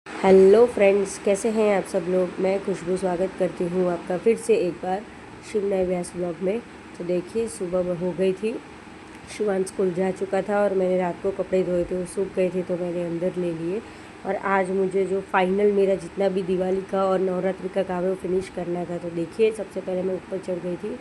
Hello friends, कैसे हैं आप सब लोग। मैं खुशबू स्वागत करती हूँ आपका फिर से एक बार शिव नए व्यास ब्लॉग में। तो देखिए, सुबह हो गई थी, शिवान स्कूल जा चुका था और मैंने रात को कपड़े धोए थे, वो सूख गए थे तो मैंने अंदर ले लिए। और आज मुझे जो फाइनल मेरा जितना भी दिवाली का और नवरात्रि का काम है वो फिनिश करना था। तो देखिए, सबसे पहले मैं ऊपर चढ़ गई थी,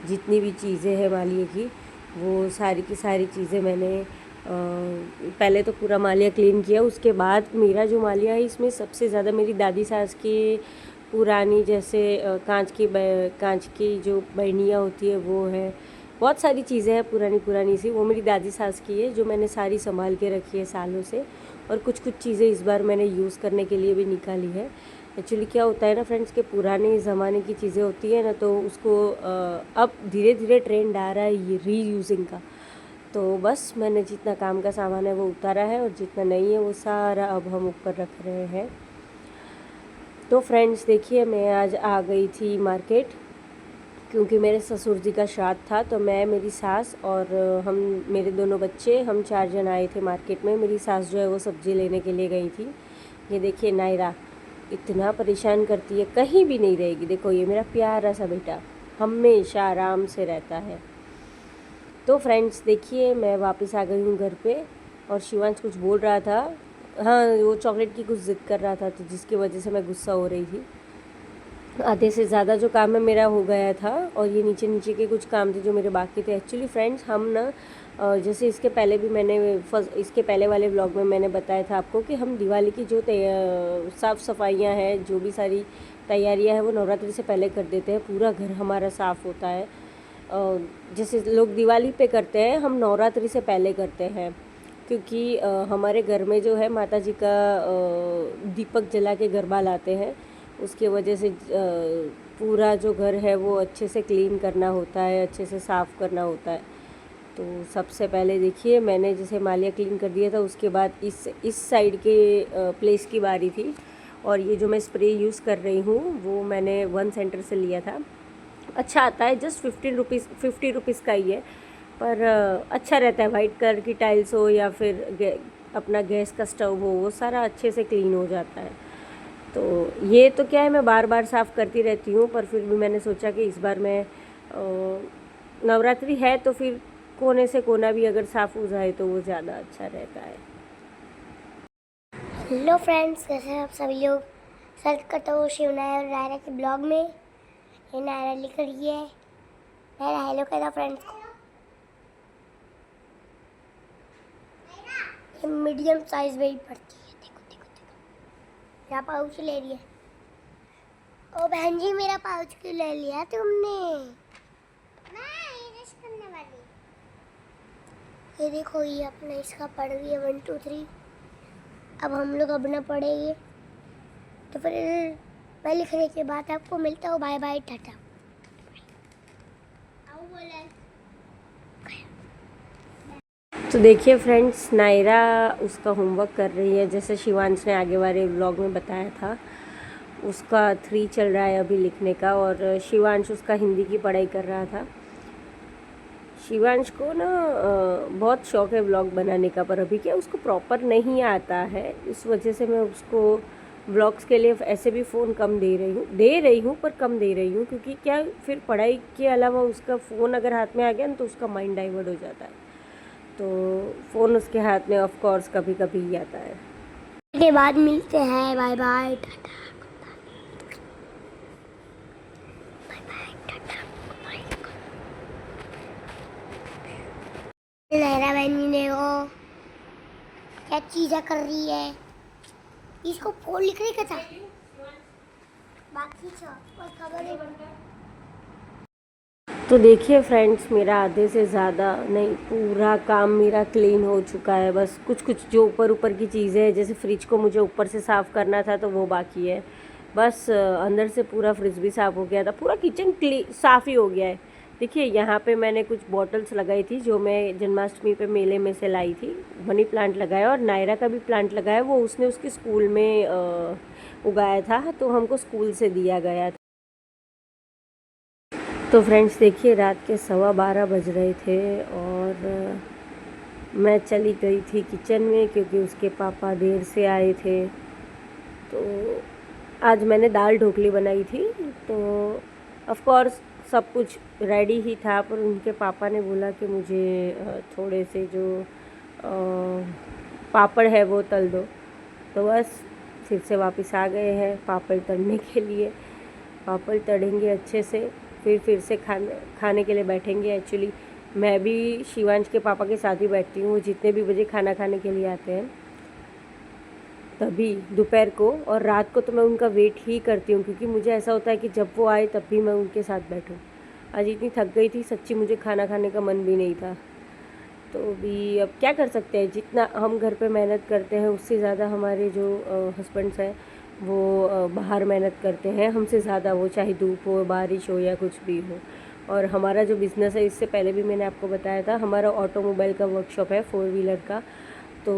जितनी भी चीज़ें हैं मालिये की वो सारी की सारी चीज़ें मैंने पहले तो पूरा मालिया क्लीन किया। उसके बाद मेरा जो मालिया है इसमें सबसे ज़्यादा मेरी दादी सास की पुरानी, जैसे कांच की जो बहनियाँ होती है वो है, बहुत सारी चीज़ें हैं पुरानी पुरानी सी, वो मेरी दादी सास की है जो मैंने सारी संभाल के रखी है सालों से। और कुछ कुछ चीज़ें इस बार मैंने यूज़ करने के लिए भी निकाली है। एक्चुअली क्या होता है ना फ्रेंड्स, के पुराने ज़माने की चीज़ें होती है ना, तो उसको अब धीरे धीरे ट्रेंड आ रहा है ये रीयूजिंग का। तो बस मैंने जितना काम का सामान है वो उतारा है और जितना नहीं है वो सारा अब हम ऊपर रख रहे हैं। तो फ्रेंड्स देखिए, मैं आज आ गई थी मार्केट क्योंकि मेरे ससुर जी का श्राद्ध था। तो मैं, मेरी सास और हम, मेरे दोनों बच्चे, हम 4 जन आए थे मार्केट में। मेरी सास जो है वो सब्ज़ी लेने के लिए गई थी। ये देखिए नायरा इतना परेशान करती है, कहीं भी नहीं रहेगी। देखो ये मेरा प्यारा सा बेटा हमेशा आराम से रहता है। तो फ्रेंड्स देखिए, मैं वापस आ गई हूँ घर पे और शिवांश कुछ बोल रहा था। हाँ, वो चॉकलेट की कुछ ज़िद कर रहा था, तो जिसकी वजह से मैं गुस्सा हो रही थी। आधे से ज़्यादा जो काम है मेरा हो गया था और ये नीचे नीचे के कुछ काम थे जो मेरे बाकी थे। एक्चुअली फ्रेंड्स हम ना, जैसे इसके पहले भी मैंने इसके पहले वाले व्लॉग में मैंने बताया था आपको कि हम दिवाली की जो साफ़ सफाइयाँ हैं, जो भी सारी तैयारियाँ हैं वो नवरात्रि से पहले कर देते हैं। पूरा घर हमारा साफ़ होता है। जैसे लोग दिवाली पे करते हैं, हम नवरात्रि से पहले करते हैं, क्योंकि हमारे घर में जो है माता जी का दीपक जला के गरबा लाते हैं। उसके वजह से पूरा जो घर है वो अच्छे से क्लीन करना होता है, अच्छे से साफ़ करना होता है। तो सबसे पहले देखिए, मैंने जैसे मालिया क्लीन कर दिया था, उसके बाद इस साइड के प्लेस की बारी थी। और ये जो मैं स्प्रे यूज़ कर रही हूँ वो मैंने वन सेंटर से लिया था। अच्छा आता है, जस्ट 50 रुपीज़ का ही है, पर अच्छा रहता है। वाइट कलर की टाइल्स हो या फिर अपना गैस का स्टव हो, वो सारा अच्छे से क्लीन हो जाता है। तो ये तो क्या है, मैं बार बार साफ़ करती रहती हूँ, पर फिर भी मैंने सोचा कि इस बार मैं नवरात्रि है तो फिर कोने से कोना भी अगर साफ़ हो जाए तो वो ज़्यादा अच्छा रहता है। हेलो फ्रेंड्स, कैसे हैं आप सभी लोग। स्वागत करता हूँ शिव नायर और नायरा के ब्लॉग में। ये नायरा लिख रही है। नायरा हेलो कह दो फ्रेंड्स को। ये मीडियम साइज में ही पड़ती है। देखो देखो देखो, मेरा पाउच ले रही है। ओ बहन जी, मेरा पाउच क्यों ले लिया तुमने। मैं इरेज करने वाली। ये देखो, ये अपना इसका पढ़ रही है 1 2 3। अब हम लोग अपना पढ़ेंगे, तो फिर मैं लिखने के बाद आपको मिलता हूँ। Bye bye, tata. तो देखिए फ्रेंड्स, नायरा उसका होमवर्क कर रही है, जैसे शिवांश ने आगे वाले व्लॉग में बताया था। उसका 3 चल रहा है अभी लिखने का, और शिवांश उसका हिंदी की पढ़ाई कर रहा था। शिवांश को ना बहुत शौक है व्लॉग बनाने का, पर अभी क्या उसको प्रॉपर नहीं आता है। इस वजह से मैं उसको व्लॉग्स के लिए ऐसे भी फ़ोन कम दे रही हूँ पर कम दे रही हूँ, क्योंकि क्या फिर पढ़ाई के अलावा उसका फ़ोन अगर हाथ में आ गया ना तो उसका माइंड डाइवर्ट हो जाता है। तो फ़ोन उसके हाथ में ऑफ कोर्स कभी कभी ही आता है। के बाद मिलते हैं। Bye bye, tata. लहरा बहनी ने वो क्या चीज़ें कर रही है। इसको फोन लिख रही था बाकी और खबर है। तो देखिए फ्रेंड्स, मेरा आधे से ज़्यादा नहीं, पूरा काम मेरा क्लीन हो चुका है। बस कुछ कुछ जो ऊपर ऊपर की चीज़ें हैं, जैसे फ्रिज को मुझे ऊपर से साफ़ करना था तो वो बाकी है। बस अंदर से पूरा फ्रिज भी साफ़ हो गया था, पूरा किचन साफ़ ही हो गया है। देखिए यहाँ पे मैंने कुछ बॉटल्स लगाई थी जो मैं जन्माष्टमी पे मेले में से लाई थी। मनी प्लांट लगाया और नायरा का भी प्लांट लगाया, वो उसने उसके स्कूल में उगाया था, तो हमको स्कूल से दिया गया था। तो फ्रेंड्स देखिए, रात के 12:15 बज रहे थे और मैं चली गई थी किचन में, क्योंकि उसके पापा देर से आए थे। तो आज मैंने दाल ढोकली बनाई थी। तो ऑफ़ कोर्स सब कुछ रेडी ही था, पर उनके पापा ने बोला कि मुझे थोड़े से जो पापड़ है वो तल दो। तो बस फिर से वापस आ गए हैं पापड़ तलने के लिए। पापड़ तलेंगे अच्छे से, फिर से खाने के लिए बैठेंगे। एक्चुअली मैं भी शिवांश के पापा के साथ ही बैठती हूँ। वो जितने भी बजे खाना खाने के लिए आते हैं तभी दोपहर को, और रात को तो मैं उनका वेट ही करती हूँ, क्योंकि मुझे ऐसा होता है कि जब वो आए तब भी मैं उनके साथ बैठूँ। आज इतनी थक गई थी सच्ची, मुझे खाना खाने का मन भी नहीं था। तो भी अब क्या कर सकते हैं, जितना हम घर पे मेहनत करते हैं उससे ज़्यादा हमारे जो हस्बैंड्स हैं वो बाहर मेहनत करते हैं हमसे ज़्यादा, वो चाहे धूप हो, बारिश हो या कुछ भी हो। और हमारा जो बिज़नेस है, इससे पहले भी मैंने आपको बताया था, हमारा ऑटोमोबाइल का वर्कशॉप है, 4 व्हीलर का। तो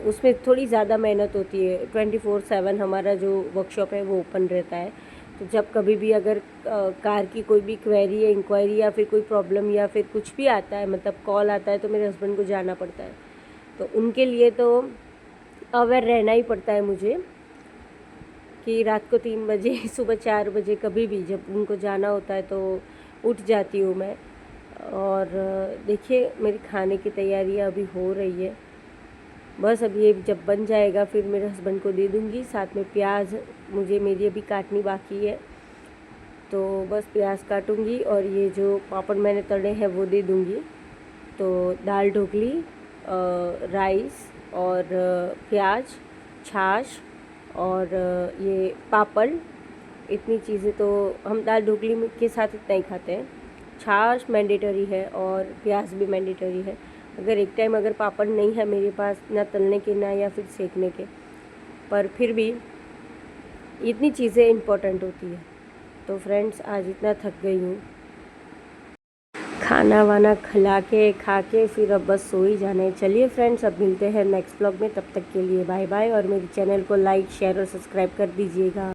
उसमें थोड़ी ज़्यादा मेहनत होती है। 24/7 हमारा जो वर्कशॉप है वो ओपन रहता है। तो जब कभी भी अगर कार की कोई भी क्वेरी या इंक्वायरी या फिर कोई प्रॉब्लम या फिर कुछ भी आता है, मतलब कॉल आता है, तो मेरे हस्बैंड को जाना पड़ता है। तो उनके लिए तो अवेयर रहना ही पड़ता है मुझे, कि रात को 3 बजे सुबह 4 बजे कभी भी जब उनको जाना होता है तो उठ जाती हूँ मैं। और देखिए मेरी खाने की तैयारियाँ अभी हो रही है। बस अब ये जब बन जाएगा फिर मेरे हस्बैंड को दे दूँगी। साथ में प्याज मेरी अभी काटनी बाकी है, तो बस प्याज काटूँगी और ये जो पापड़ मैंने तले हैं वो दे दूँगी। तो दाल ढोकली, राइस और प्याज, छाछ और ये पापड़, इतनी चीज़ें तो हम दाल ढोकली के साथ इतना ही खाते हैं। छाछ मैंडेटरी है और प्याज भी मैंडेटरी है। अगर एक टाइम अगर पापड़ नहीं है मेरे पास, ना तलने के ना या फिर सेकने के, पर फिर भी इतनी चीज़ें इम्पोर्टेंट होती है। तो फ्रेंड्स आज इतना थक गई हूँ, खाना वाना खिला के खा के फिर अब बस सो ही जाना है। चलिए फ्रेंड्स, अब मिलते हैं नेक्स्ट ब्लॉग में, तब तक के लिए बाय बाय। और मेरे चैनल को लाइक, शेयर और सब्सक्राइब कर दीजिएगा।